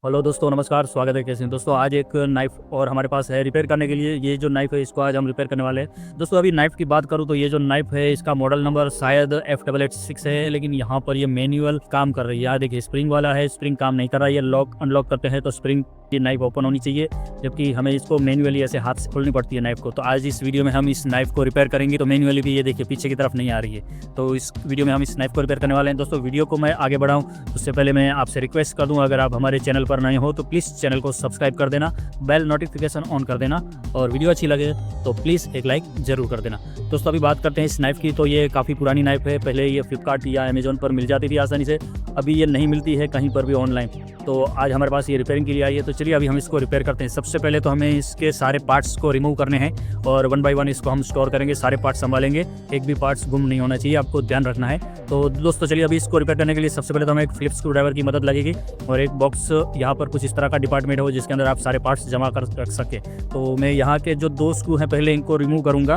Hello दोस्तों, नमस्कार। स्वागत है। कैसे हैं दोस्तों? आज एक नाइफ़ और हमारे पास है रिपेयर करने के लिए। ये जो नाइफ़ है इसको आज हम रिपेयर करने वाले हैं। दोस्तों अभी नाइफ़ की बात करूँ तो ये जो नाइफ़ है इसका मॉडल नंबर शायद F886 है, लेकिन यहाँ पर ये मैनुअल काम कर रही है। यहाँ देखिए स्प्रिंग वाला है, स्प्रिंग काम नहीं कर रहा है। ये लॉक अनलॉक करते हैं तो स्प्रिंग की नाइफ़ ओपन होनी चाहिए, जबकि हमें इसको मैनुअली ऐसे हाथ से खोलनी पड़ती है नाइफ़ को। तो आज इस वीडियो में हम इस नाइफ़ को रिपेयर करेंगे। तो मैनुअली भी ये देखिए पीछे की तरफ नहीं आ रही है। तो इस वीडियो में हम इस नाइफ़ को रिपेयर करने वाले हैं। दोस्तों वीडियो को मैं आगे बढ़ाऊँ उससे पहले मैं आपसे रिक्वेस्ट कर दूँ, अगर आप हमारे चैनल पर नए हो तो प्लीज़ चैनल को सब्सक्राइब कर देना, बेल नोटिफिकेशन ऑन कर देना, और वीडियो अच्छी लगे तो प्लीज़ एक लाइक ज़रूर कर देना। दोस्तों अभी बात करते हैं इस नाइफ़ की। तो ये काफ़ी पुरानी नाइफ़ है। पहले ये फ्लिपकार्ट या अमेज़न पर मिल जाती थी आसानी से, अभी ये नहीं मिलती है कहीं पर भी ऑनलाइन। तो आज हमारे पास ये रिपेयरिंग के लिए आई है। तो चलिए अभी हम इसको रिपेयर करते हैं। सबसे पहले तो हमें इसके सारे पार्ट्स को रिमूव करने हैं और 1 बाय 1 इसको हम स्टोर करेंगे। सारे पार्ट्स संभालेंगे, एक भी पार्ट्स गुम नहीं होना चाहिए, आपको ध्यान रखना है। तो दोस्तों चलिए अभी इसको रिपेयर करने के लिए सबसे पहले तो हमें एक फिलिप्स स्क्रू ड्राइवर की मदद लगेगी और एक बॉक्स यहाँ पर कुछ इस तरह का डिपार्टमेंट हो जिसके अंदर आप सारे पार्ट्स जमा कर रख सके। तो मैं यहाँ के जो 2 स्क्रू हैं पहले इनको रिमूव करूँगा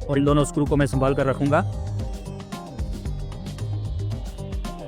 और इन दोनों स्क्रू को मैं संभाल कर रखूँगा।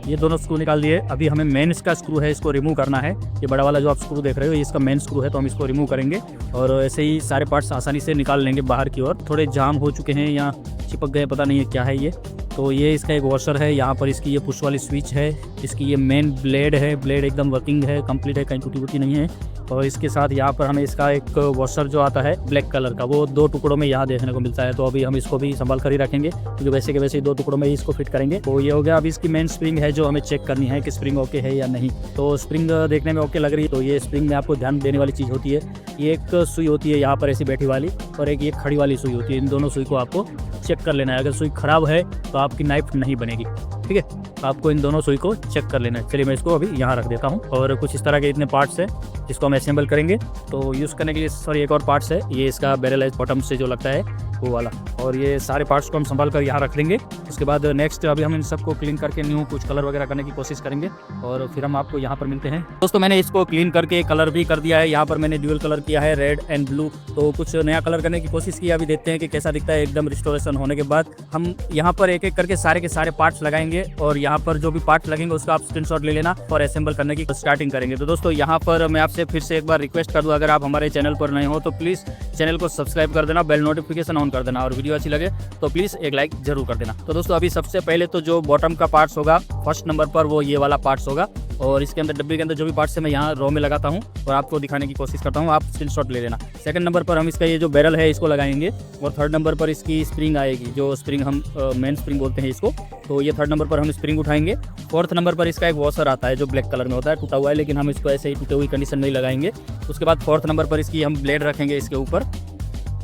ये दोनों स्क्रू निकाल दिए। अभी हमें मेन इसका स्क्रू है, इसको रिमूव करना है। ये बड़ा वाला जो आप स्क्रू देख रहे हो ये इसका मेन स्क्रू है, तो हम इसको रिमूव करेंगे और ऐसे ही सारे पार्ट्स आसानी से निकाल लेंगे बाहर की ओर। थोड़े जाम हो चुके हैं या चिपक गए, पता नहीं है क्या है ये। तो ये इसका एक वॉशर है, यहाँ पर इसकी ये पुश वाली स्विच है, इसकी ये मेन ब्लेड है। ब्लेड एकदम वर्किंग है, कंप्लीट है, कहीं टूटी फूटी नहीं है। और इसके साथ यहाँ पर हमें इसका एक वॉशर जो आता है ब्लैक कलर का, वो 2 टुकड़ों में यहाँ देखने को मिलता है। तो अभी हम इसको भी संभाल कर ही रखेंगे क्योंकि वैसे के वैसे 2 टुकड़ों में ही इसको फिट करेंगे। तो ये हो गया। अभी इसकी मेन स्प्रिंग है जो हमें चेक करनी है कि स्प्रिंग ओके है या नहीं। तो स्प्रिंग देखने में ओके लग रही है। तो ये स्प्रिंग में आपको ध्यान देने वाली चीज़ होती है, ये एक सुई होती है यहाँ पर ऐसी बैठी वाली, और एक ये खड़ी वाली सुई होती है। इन दोनों सुई को आपको चेक कर लेना है। अगर सुई खराब है तो आपकी नाइफ नहीं बनेगी, ठीक है। तो आपको इन दोनों सुई को चेक कर लेना है। चलिए मैं इसको अभी यहाँ रख देता हूँ। और कुछ इस तरह के इतने पार्ट्स हैं जिसको हम असेंबल करेंगे। तो यूज़ करने के लिए सॉरी एक और पार्ट्स है, ये इसका बैरल है बॉटम से जो लगता है वो वाला। और ये सारे पार्ट्स को हम संभाल कर यहाँ रख देंगे। उसके बाद नेक्स्ट अभी हम इन सबको क्लीन करके न्यू कुछ कलर वगैरह करने की कोशिश करेंगे और फिर हम आपको यहाँ पर मिलते हैं। दोस्तों मैंने इसको क्लीन करके कलर भी कर दिया है। यहाँ पर मैंने ड्यूअल कलर किया है, रेड एंड ब्लू। तो कुछ नया कलर करने की कोशिश की, अभी देखते हैं कि कैसा दिखता है। एकदम रिस्टोरेशन होने के बाद हम यहाँ पर एक एक करके सारे के सारे पार्ट्स लगाएंगे और यहाँ पर जो भी पार्ट्स लगेंगे उसका आप स्क्रीनशॉट ले लेना और असेंबल करने की स्टार्टिंग करेंगे। तो दोस्तों यहाँ पर मैं आपसे फिर से एक बार रिक्वेस्ट कर दूँ, अगर आप हमारे चैनल पर नए हो तो प्लीज़ चैनल को सब्सक्राइब कर देना, बेल नोटिफिकेशन ऑन कर देना, और वीडियो अच्छी लगे तो प्लीज़ एक लाइक जरूर कर देना। तो दोस्तों अभी सबसे पहले तो जो बॉटम का पार्ट्स होगा फर्स्ट नंबर पर वो ये वाला पार्ट्स होगा, और इसके अंदर डब्बे के अंदर जो भी पार्ट्स है मैं यहाँ रो में लगाता हूँ और आपको दिखाने की कोशिश करता हूँ, आप स्क्रीनशॉट ले लेना। सेकंड नंबर पर हम इसका ये जो बैरल है इसको लगाएंगे और थर्ड नंबर पर इसकी स्प्रिंग आएगी, जो स्प्रिंग हम मेन स्प्रिंग बोलते हैं इसको। तो ये थर्ड नंबर पर हम स्प्रिंग उठाएंगे। फोर्थ नंबर पर इसका एक वॉशर आता है जो ब्लैक कलर में होता है, टूटा हुआ है, लेकिन हम इसको ऐसे ही टूटे हुई कंडीशन में ही लगाएंगे। उसके बाद फोर्थ नंबर पर इसकी हम ब्लेड रखेंगे इसके ऊपर,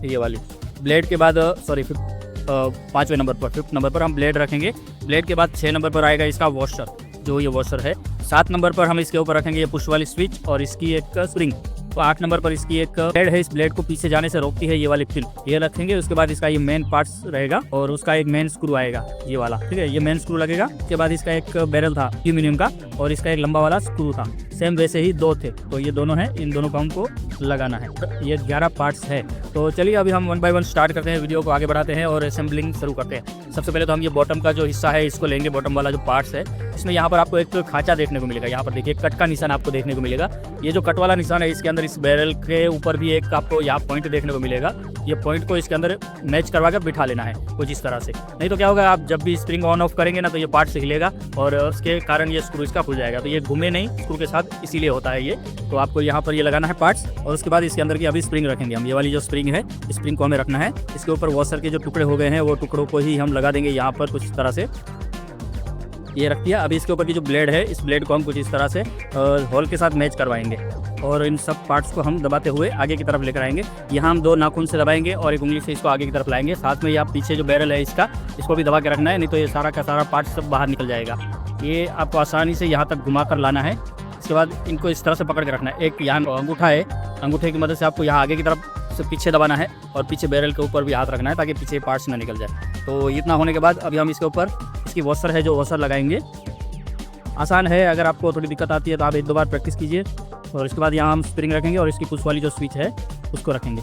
ये वाली ब्लेड के बाद सॉरी 5वें नंबर पर, 5th नंबर पर हम ब्लेड रखेंगे। ब्लेड के बाद 6 नंबर पर आएगा इसका वॉशर, जो ये वॉशर है। 7 नंबर पर हम इसके ऊपर रखेंगे ये पुश वाली स्विच और इसकी एक स्प्रिंग। तो 8 नंबर पर इसकी एक ब्लेड है, इस ब्लेड को पीछे जाने से रोकती है, ये वाली पिन, ये रखेंगे। उसके बाद इसका ये मेन पार्ट्स रहेगा और उसका एक मेन स्क्रू आएगा ये वाला, ठीक है, ये मेन स्क्रू लगेगा। उसके बाद इसका एक बैरल था एल्यूमिनियम का और इसका एक लंबा वाला स्क्रू था, सेम वैसे ही 2 थे। तो ये दोनों हैं, इन दोनों को हमको लगाना है। ये 11 पार्ट्स है। तो चलिए अभी हम 1 बाय 1 स्टार्ट करते हैं, वीडियो को आगे बढ़ाते हैं और असेंबलिंग शुरू करते हैं। सबसे पहले तो हम ये बॉटम का जो हिस्सा है इसको लेंगे, बॉटम वाला जो पार्ट्स है। इसमें यहाँ पर आपको एक खांचा देखने को मिलेगा, यहाँ पर देखिए कट का निशान आपको देखने को मिलेगा। ये जो कट वाला निशान है इसके अंदर इस बैरल के ऊपर भी एक आपको यहाँ पॉइंट देखने को मिलेगा। ये पॉइंट को इसके अंदर मैच करवा कर बिठा लेना है कुछ इस तरह से, नहीं तो क्या होगा, आप जब भी स्प्रिंग ऑन ऑफ करेंगे ना तो ये पार्ट से हिलेगा और उसके कारण ये स्क्रू इसका खुल जाएगा। तो ये घूमे नहीं स्क्रू के साथ, इसीलिए होता है ये। तो आपको यहाँ पर ये लगाना है पार्ट्स और उसके बाद इसके अंदर की अभी स्प्रिंग रखेंगे हम। ये वाली जो स्प्रिंग है स्प्रिंग को हमें रखना है। इसके ऊपर वॉशर के जो टुकड़े हो गए हैं वो टुकड़ों को ही हम लगा देंगे यहाँ पर कुछ इस तरह से, ये रख दिया। अभी इसके ऊपर की जो ब्लेड है इस ब्लेड को हम कुछ इस तरह से होल के साथ मैच करवाएंगे और इन सब पार्ट्स को हम दबाते हुए आगे की तरफ लेकर आएंगे। यहाँ हम 2 नाखून से दबाएंगे और एक उंगली से इसको आगे की तरफ लाएंगे। साथ में ये आप पीछे जो बैरल है इसको भी दबा के रखना है, नहीं तो ये सारा का सारा पार्ट सब बाहर निकल जाएगा। ये आपको आसानी से यहाँ तक घुमा कर लाना है। इसके बाद इनको इस तरह से पकड़ के रखना है। एक यहाँ अंगूठा है, अंगूठे की मदद से आपको यहाँ आगे की तरफ से पीछे दबाना है और पीछे बैरल के ऊपर भी हाथ रखना है ताकि पीछे पार्ट्स ना निकल जाए। तो इतना होने के बाद अभी हम इसके ऊपर इसकी वॉशर है जो वॉशर लगाएंगे। आसान है, अगर आपको थोड़ी दिक्कत आती है तो आप 1-2 बार प्रैक्टिस कीजिए। और इसके बाद यहाँ हम स्प्रिंग रखेंगे और इसकी पुश वाली जो स्विच है उसको रखेंगे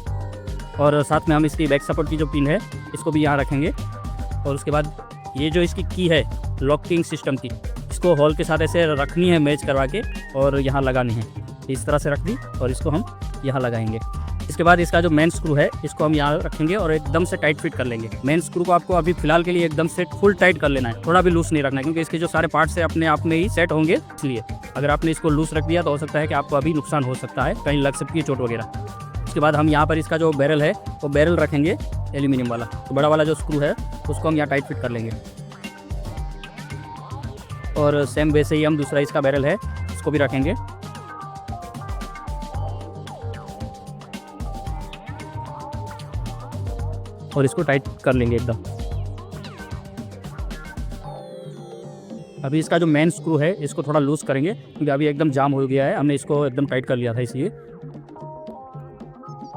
और साथ में हम इसकी बैक सपोर्ट की जो पिन है इसको भी यहाँ रखेंगे। और उसके बाद ये जो इसकी की है लॉकिंग सिस्टम की, इसको हॉल के साथ ऐसे रखनी है मैच करवा के और यहाँ लगानी है। इस तरह से रख दी और इसको हम यहाँ लगाएंगे। इसके बाद इसका जो मेन स्क्रू है इसको हम यहाँ रखेंगे और एकदम से टाइट फिट कर लेंगे। मेन स्क्रू को आपको अभी फिलहाल के लिए एकदम से फुल टाइट कर लेना है, थोड़ा भी लूज नहीं रखना है, क्योंकि इसके जो सारे पार्ट्स है अपने आप में ही सेट होंगे। इसलिए अगर आपने इसको लूज रख दिया तो हो सकता है कि आपको अभी नुकसान हो सकता है, कहीं लग सकती है चोट वगैरह। उसके बाद हम यहाँ पर इसका जो बैरल है वो बैरल रखेंगे एल्यूमिनियम वाला। तो बड़ा वाला जो स्क्रू है उसको हम यहाँ टाइट फिट कर लेंगे और सेम वैसे ही हम दूसरा इसका बैरल है इसको भी रखेंगे। और इसको टाइट कर लेंगे एकदम। अभी इसका जो मेन स्क्रू है इसको थोड़ा लूज करेंगे, क्योंकि अभी एकदम जाम हो गया है, हमने इसको एकदम टाइट कर लिया था इसलिए।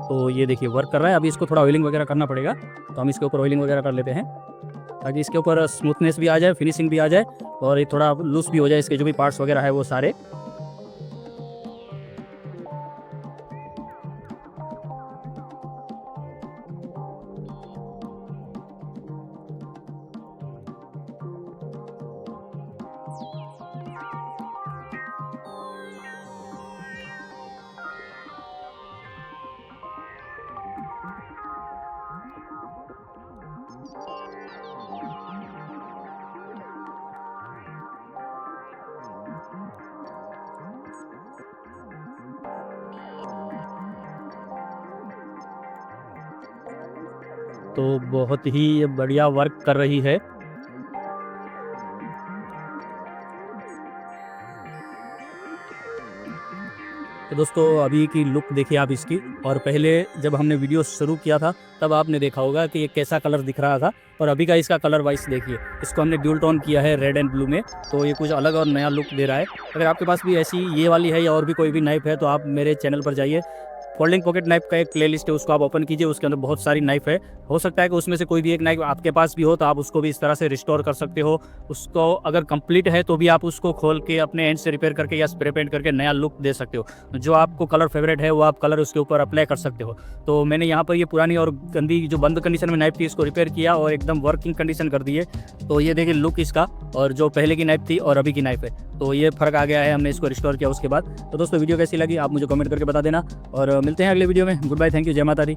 तो ये देखिए वर्क कर रहा है। अभी इसको थोड़ा ऑयलिंग वगैरह करना पड़ेगा, तो हम इसके ऊपर ऑयलिंग वगैरह कर लेते हैं ताकि इसके ऊपर स्मूथनेस भी आ जाए, फिनिशिंग भी आ जाए और ये थोड़ा लूज भी हो जाए, इसके जो भी पार्ट्स वगैरह है वो सारे। तो बहुत ही बढ़िया वर्क कर रही है। तो दोस्तों अभी की लुक देखिए आप इसकी, और पहले जब हमने वीडियो शुरू किया था तब आपने देखा होगा कि ये कैसा कलर दिख रहा था, और अभी का इसका कलर वाइज देखिए। इसको हमने ड्यूल टोन किया है रेड एंड ब्लू में, तो ये कुछ अलग और नया लुक दे रहा है। अगर आपके पास भी ऐसी ये वाली है या और भी कोई भी नाइफ है तो आप मेरे चैनल पर जाइए, फोल्डिंग पॉकेट नाइफ का एक प्लेलिस्ट है, उसको आप ओपन कीजिए, उसके अंदर बहुत सारी नाइफ है। हो सकता है कि उसमें से कोई भी एक नाइफ आपके पास भी हो तो आप उसको भी इस तरह से रिस्टोर कर सकते हो। उसको अगर कंप्लीट है तो भी आप उसको खोल के अपने एंड से रिपेयर करके या स्प्रे पेंट करके नया लुक दे सकते हो। जो आपको कलर फेवरेट है वो आप कलर उसके ऊपर अप्लाई कर सकते हो। तो मैंने यहाँ पर ये पुरानी और गंदी जो बंद कंडीशन में नाइफ थी इसको रिपेयर किया और एकदम वर्किंग कंडीशन कर दी है। तो ये देखिए लुक इसका, और जो पहले की नाइफ थी और अभी की नाइफ है तो ये फ़र्क आ गया है, हमने इसको रिस्टोर किया उसके बाद। तो दोस्तों वीडियो कैसी लगी आप मुझे कमेंट करके बता देना, और मिलते हैं अगले वीडियो में। गुड बाय, थैंक यू, जय माता दी।